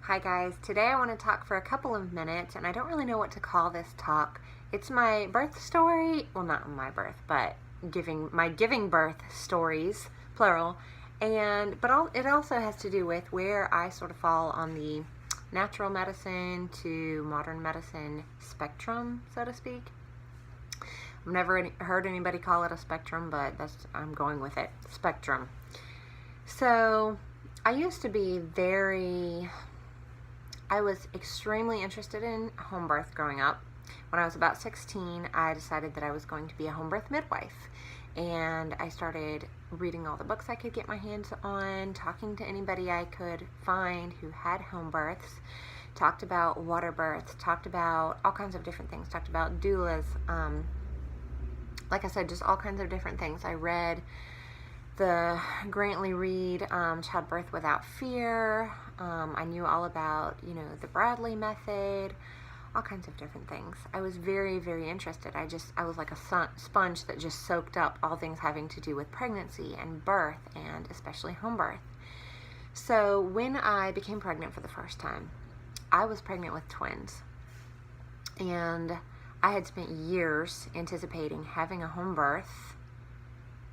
Hi guys, today I want to talk for a couple of minutes, and I don't really know what to call this talk. It's my birth story, well, not my birth, but giving birth stories, plural, it also has to do with where I sort of fall on the natural medicine to modern medicine spectrum, so to speak. I've never heard anybody call it a spectrum, but I'm going with it, spectrum. So I used to be I was extremely interested in home birth growing up. When I was about 16, I decided that I was going to be a home birth midwife. And I started reading all the books I could get my hands on, talking to anybody I could find who had home births, talked about water births, talked about all kinds of different things, talked about doulas, like I said, just all kinds of different things. I read the Grantley Reed Childbirth Without Fear. I knew all about, the Bradley method, all kinds of different things. I was very, very interested. I was like a sponge that just soaked up all things having to do with pregnancy and birth, and especially home birth. So when I became pregnant for the first time, I was pregnant with twins. And I had spent years anticipating having a home birth.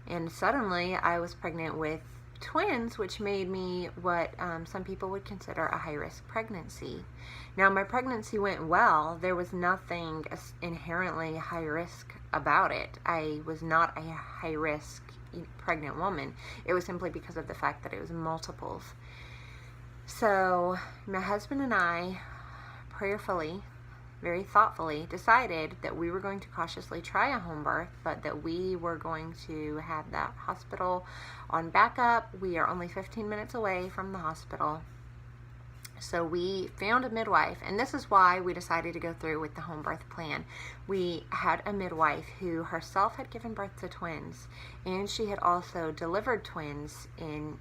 And suddenly I was pregnant with twins, which made me what some people would consider a high-risk pregnancy. Now, my pregnancy went well. There was nothing inherently high-risk about it. I was not a high-risk pregnant woman. It was simply because of the fact that it was multiples. So my husband and I prayerfully, very thoughtfully, decided that we were going to cautiously try a home birth, but that we were going to have that hospital on backup. We are only 15 minutes away from the hospital. So we found a midwife, and this is why we decided to go through with the home birth plan. We had a midwife who herself had given birth to twins, and she had also delivered twins in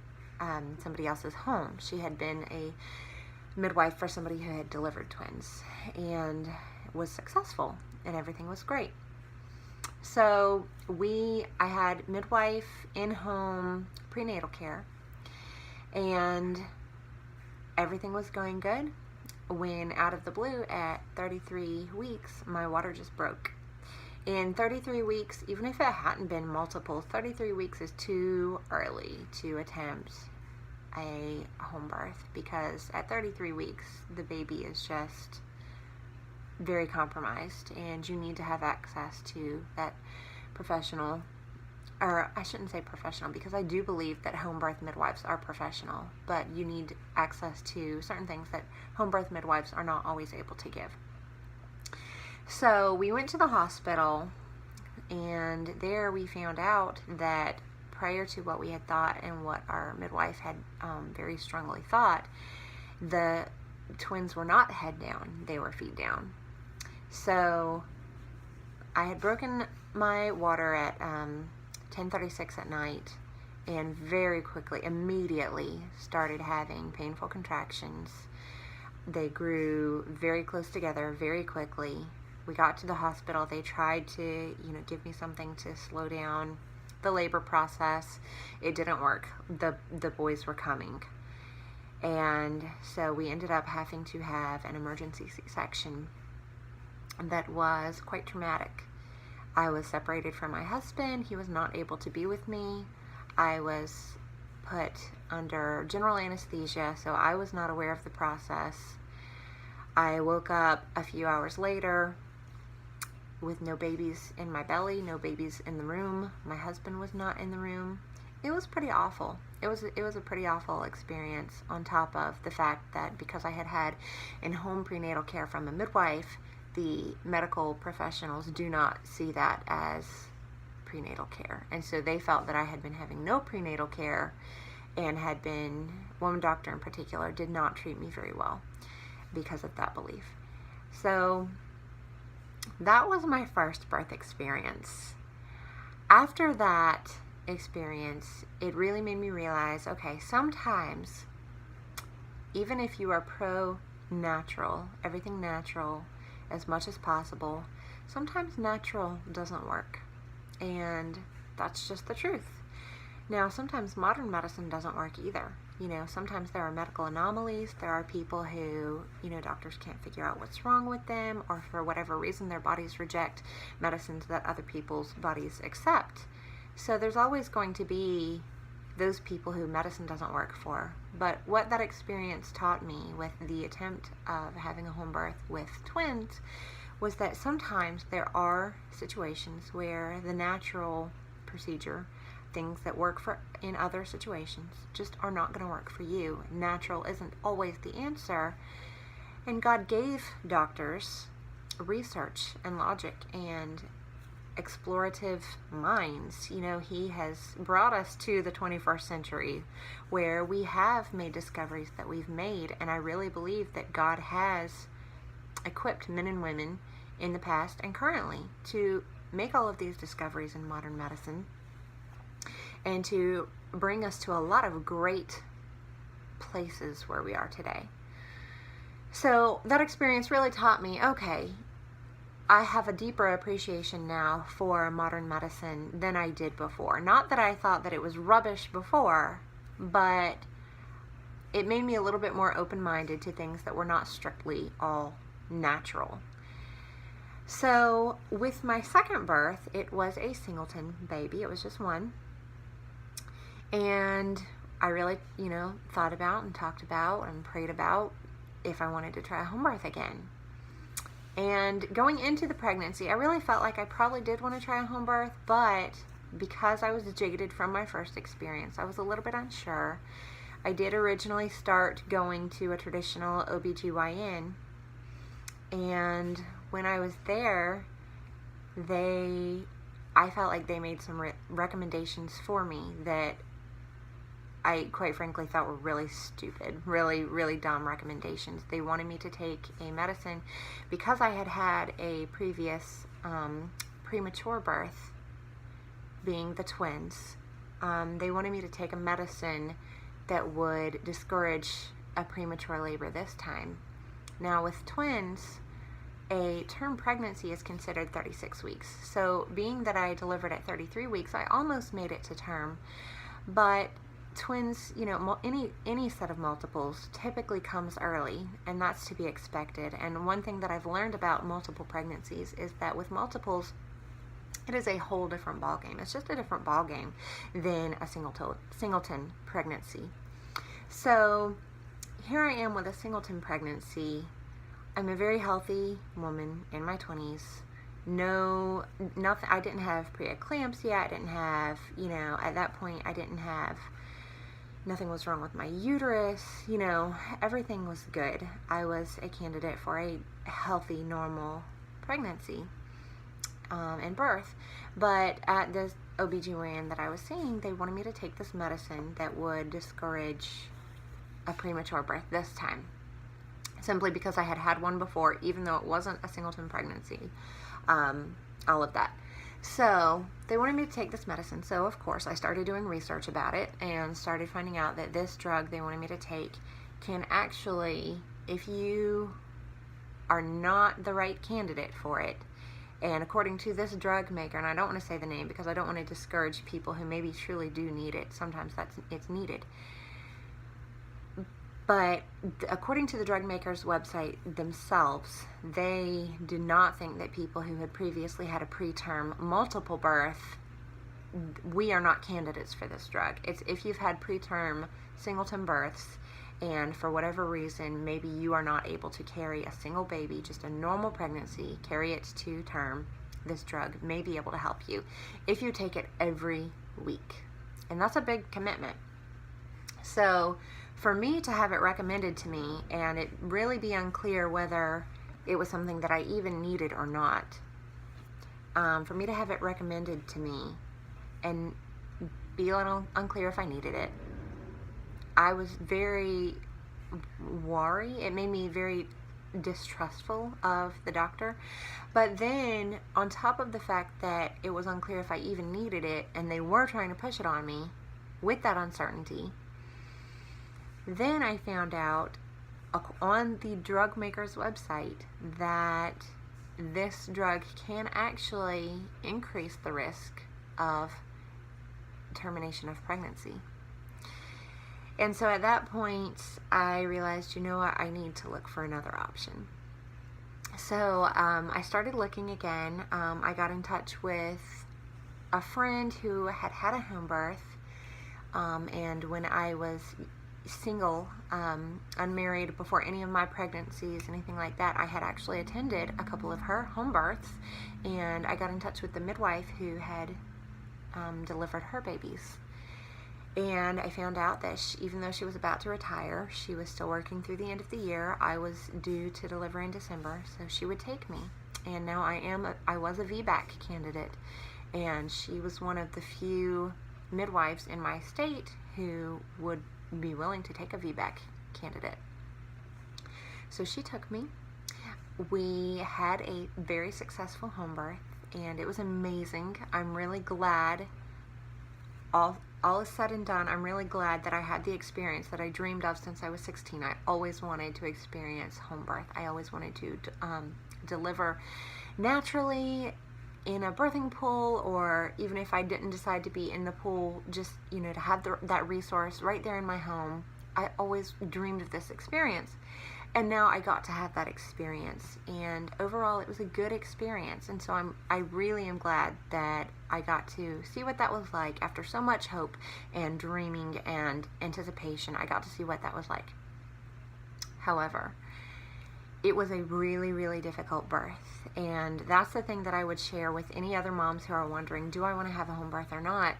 somebody else's home. She had been a midwife for somebody who had delivered twins and was successful, and everything was great. So I had midwife, in-home prenatal care, and everything was going good when out of the blue at 33 weeks my water just broke. In 33 weeks, even if it hadn't been multiple, 33 weeks is too early to attempt a home birth, because at 33 weeks the baby is just very compromised, and you need to have access to that professional, or I shouldn't say professional, because I do believe that home birth midwives are professional, but you need access to certain things that home birth midwives are not always able to give. So we went to the hospital, and there we found out that prior to what we had thought and what our midwife had very strongly thought, the twins were not head down, they were feet down. So I had broken my water at 10:36 at night, and very quickly, immediately started having painful contractions. They grew very close together very quickly. We got to the hospital. They tried to, give me something to slow down the labor process. It didn't work. The boys were coming. And so we ended up having to have an emergency C-section that was quite traumatic. I was separated from my husband. He was not able to be with me. I was put under general anesthesia, so I was not aware of the process. I woke up a few hours later with no babies in my belly, no babies in the room. My husband was not in the room. It was pretty awful. It was a pretty awful experience, on top of the fact that because I had had in-home prenatal care from a midwife, the medical professionals do not see that as prenatal care. And so they felt that I had been having no prenatal care, and one doctor in particular did not treat me very well because of that belief. So that was my first birth experience. After that experience, it really made me realize, okay, sometimes, even if you are pro-natural, everything natural as much as possible, sometimes natural doesn't work. And that's just the truth. Now, sometimes modern medicine doesn't work either. You know, sometimes there are medical anomalies. There are people who, you know, doctors can't figure out what's wrong with them, or for whatever reason their bodies reject medicines that other people's bodies accept. So there's always going to be those people who medicine doesn't work for. But what that experience taught me with the attempt of having a home birth with twins was that sometimes there are situations where the natural procedure, things that work for in other situations, just are not going to work for you. Natural isn't always the answer. And God gave doctors research and logic and explorative minds. You know, He has brought us to the 21st century where we have made discoveries that we've made, and I really believe that God has equipped men and women in the past and currently to make all of these discoveries in modern medicine and to bring us to a lot of great places where we are today. So that experience really taught me, okay, I have a deeper appreciation now for modern medicine than I did before. Not that I thought that it was rubbish before, but it made me a little bit more open-minded to things that were not strictly all natural. So with my second birth, it was a singleton baby. It was just one. And I really, you know, thought about and talked about and prayed about if I wanted to try a home birth again. And going into the pregnancy, I really felt like I probably did want to try a home birth, but because I was jaded from my first experience, I was a little bit unsure. I did originally start going to a traditional OBGYN, and when I was there, I felt like they made some recommendations for me that I quite frankly thought were really stupid, really, really dumb recommendations. They wanted me to take a medicine because I had had a previous premature birth, being the twins. They wanted me to take a medicine that would discourage a premature labor this time. Now with twins, a term pregnancy is considered 36 weeks. So being that I delivered at 33 weeks, I almost made it to term, but twins, you know, any set of multiples typically comes early, and that's to be expected. And one thing that I've learned about multiple pregnancies is that with multiples, it is a whole different ballgame. It's just a different ballgame than a singleton pregnancy. So here I am with a singleton pregnancy. I'm a very healthy woman in my 20s. Nothing. I didn't have preeclampsia. I didn't have, you know, at that point I didn't have. Nothing was wrong with my uterus, you know, everything was good. I was a candidate for a healthy, normal pregnancy and birth. But at this OBGYN that I was seeing, they wanted me to take this medicine that would discourage a premature birth this time, simply because I had had one before, even though it wasn't a singleton pregnancy, all of that. So they wanted me to take this medicine. So of course I started doing research about it and started finding out that this drug they wanted me to take can actually, if you are not the right candidate for it, and according to this drug maker, and I don't want to say the name because I don't want to discourage people who maybe truly do need it. Sometimes it's needed. But according to the drug maker's website themselves, they did not think that people who had previously had a preterm multiple birth, we are not candidates for this drug. It's if you've had preterm singleton births and for whatever reason, maybe you are not able to carry a single baby, just a normal pregnancy, carry it to term, this drug may be able to help you if you take it every week. And that's a big commitment. So for me to have it recommended to me and it really be unclear whether it was something that I even needed or not, for me to have it recommended to me and be a little unclear if I needed it, I was very worried. It made me very distrustful of the doctor. But then on top of the fact that it was unclear if I even needed it and they were trying to push it on me with that uncertainty, then I found out on the drug maker's website that this drug can actually increase the risk of termination of pregnancy. And so at that point, I realized, you know what, I need to look for another option. So I started looking again. I got in touch with a friend who had had a home birth, and when I was single, unmarried, before any of my pregnancies, anything like that, I had actually attended a couple of her home births, and I got in touch with the midwife who had delivered her babies. And I found out that even though she was about to retire, she was still working through the end of the year. I was due to deliver in December, so she would take me. And now I was a VBAC candidate, and she was one of the few midwives in my state who would be willing to take a VBAC candidate. So she took me. We had a very successful home birth, and it was amazing. I'm really glad, all is said and done, I'm really glad that I had the experience that I dreamed of since I was 16. I always wanted to experience home birth. I always wanted to deliver naturally in a birthing pool, or even if I didn't decide to be in the pool, just, you know, to have that resource right there in my home. I always dreamed of this experience, and now I got to have that experience, and overall it was a good experience. And so I really am glad that I got to see what that was like. After so much hope and dreaming and anticipation, I got to see what that was like. However, it was a really, really difficult birth, and that's the thing that I would share with any other moms who are wondering, do I want to have a home birth or not?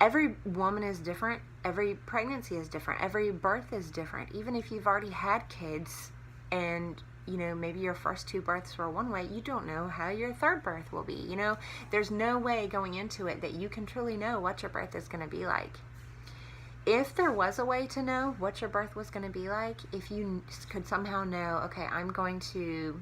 Every woman is different. Every pregnancy is different. Every birth is different. Even if you've already had kids and, you know, maybe your first 2 births were one way, you don't know how your 3rd birth will be. You know, there's no way going into it that you can truly know what your birth is going to be like. If there was a way to know what your birth was going to be like, if you could somehow know, okay, I'm going to,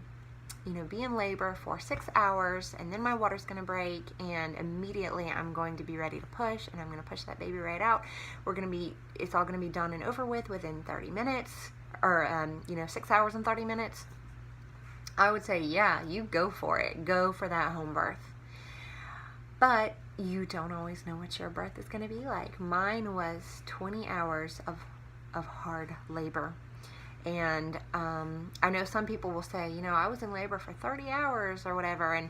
you know, be in labor for 6 hours, and then my water's going to break, and immediately I'm going to be ready to push, and I'm going to push that baby right out. It's all going to be done and over with within 30 minutes, or, 6 hours and 30 minutes. I would say, yeah, you go for it. Go for that home birth. But you don't always know what your birth is going to be like. Mine was 20 hours of hard labor. And I know some people will say, you know, I was in labor for 30 hours or whatever.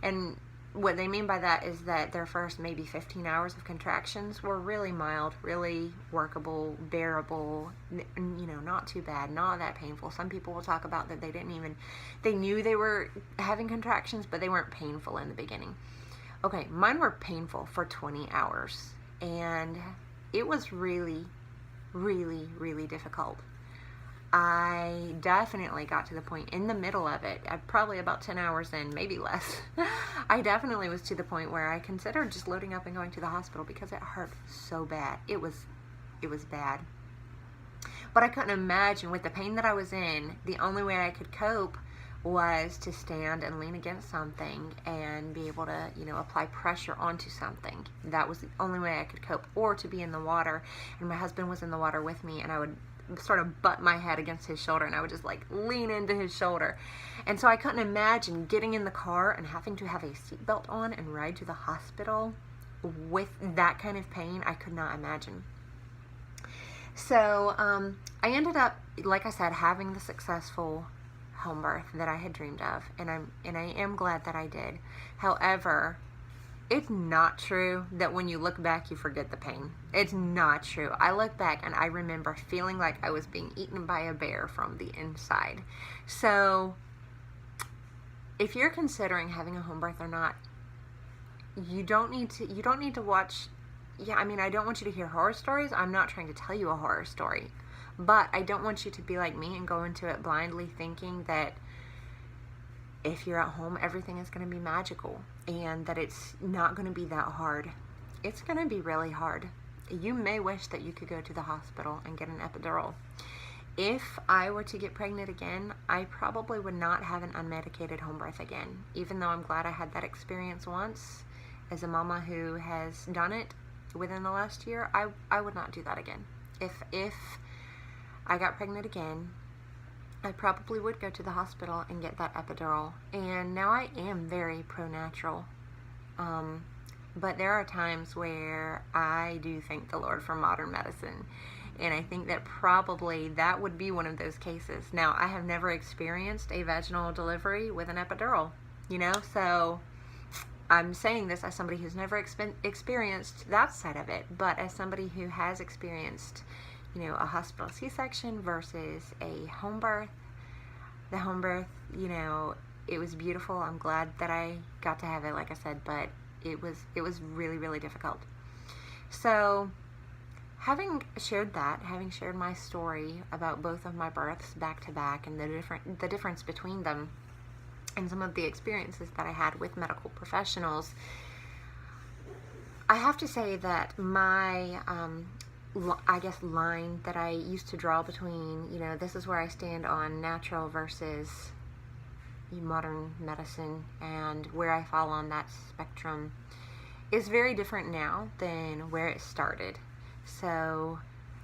And what they mean by that is that their first maybe 15 hours of contractions were really mild, really workable, bearable, you know, not too bad, not that painful. Some people will talk about that they knew they were having contractions, but they weren't painful in the beginning. Okay, mine were painful for 20 hours, and it was really, really, really difficult. I definitely got to the point in the middle of it, probably about 10 hours in, maybe less. I definitely was to the point where I considered just loading up and going to the hospital because it hurt so bad. It was bad. But I couldn't imagine, with the pain that I was in, the only way I could cope was to stand and lean against something and be able to, you know, apply pressure onto something. That was the only way I could cope, or to be in the water, and my husband was in the water with me, and I would sort of butt my head against his shoulder, and I would just like lean into his shoulder. And so I couldn't imagine getting in the car and having to have a seatbelt on and ride to the hospital with that kind of pain. I could not imagine. So I ended up, like I said, having the successful home birth that I had dreamed of, and I am glad that I did. However, it's not true that when you look back you forget the pain. It's not true. I look back and I remember feeling like I was being eaten by a bear from the inside. So if you're considering having a home birth or not, you don't need to watch. Yeah, I mean, I don't want you to hear horror stories. I'm not trying to tell you a horror story. But I don't want you to be like me and go into it blindly thinking that if you're at home, everything is going to be magical and that it's not going to be that hard. It's going to be really hard. You may wish that you could go to the hospital and get an epidural. If I were to get pregnant again, I probably would not have an unmedicated home birth again. Even though I'm glad I had that experience once as a mama who has done it within the last year, I would not do that again. If I got pregnant again, I probably would go to the hospital and get that epidural. And now I am very pro-natural. But there are times where I do thank the Lord for modern medicine. And I think that probably that would be one of those cases. Now, I have never experienced a vaginal delivery with an epidural, so I'm saying this as somebody who's never experienced that side of it, but as somebody who has experienced, a hospital C-section versus a home birth. The home birth, it was beautiful. I'm glad that I got to have it, like I said, but it was really, really difficult. So having shared my story about both of my births back to back and the difference between them and some of the experiences that I had with medical professionals, I have to say that my line that I used to draw between, this is where I stand on natural versus modern medicine and where I fall on that spectrum is very different now than where it started. So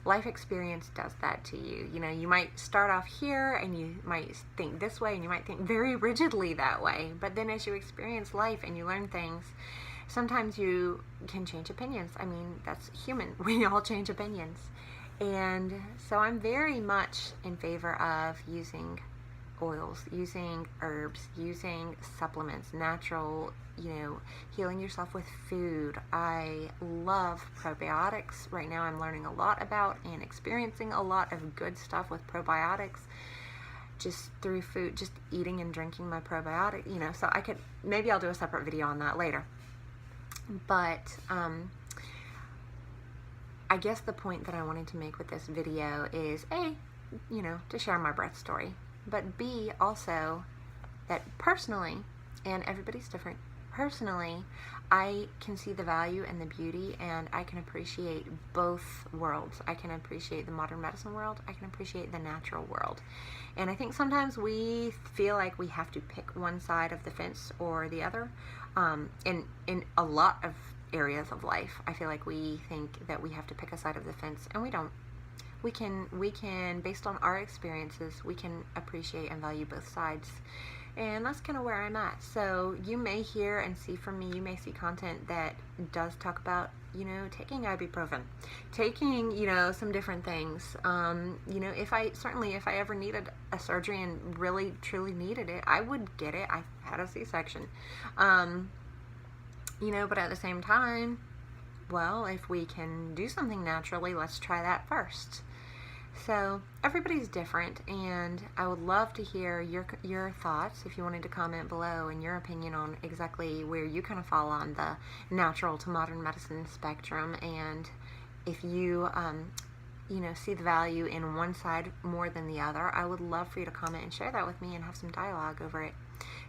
life experience does that to you. You might start off here and you might think this way and you might think very rigidly that way, but then as you experience life and you learn things, sometimes you can change opinions. I mean, that's human. We all change opinions. And so I'm very much in favor of using oils, using herbs, using supplements, natural, healing yourself with food. I love probiotics. Right now I'm learning a lot about and experiencing a lot of good stuff with probiotics just through food, just eating and drinking my probiotic, so maybe I'll do a separate video on that later. But I guess the point that I wanted to make with this video is A, to share my birth story, but B, also that personally, and everybody's different, personally, I can see the value and the beauty, and I can appreciate both worlds. I can appreciate the modern medicine world. I can appreciate the natural world. And I think sometimes we feel like we have to pick one side of the fence or the other. In a lot of areas of life, I feel like we think that we have to pick a side of the fence, and we don't. We can, based on our experiences, we can appreciate and value both sides. And that's kind of where I'm at. So you may hear and see from me, you may see content that does talk about, taking ibuprofen, taking, some different things. If I ever needed a surgery and really, truly needed it, I would get it. I had a C-section. But at the same time, well, if we can do something naturally, let's try that first. So everybody's different, and I would love to hear your thoughts if you wanted to comment below and your opinion on exactly where you kind of fall on the natural to modern medicine spectrum, and if you see the value in one side more than the other. I would love for you to comment and share that with me and have some dialogue over it.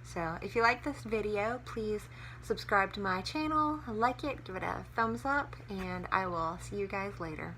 So if you like this video, please subscribe to my channel, like it, give it a thumbs up, and I will see you guys later.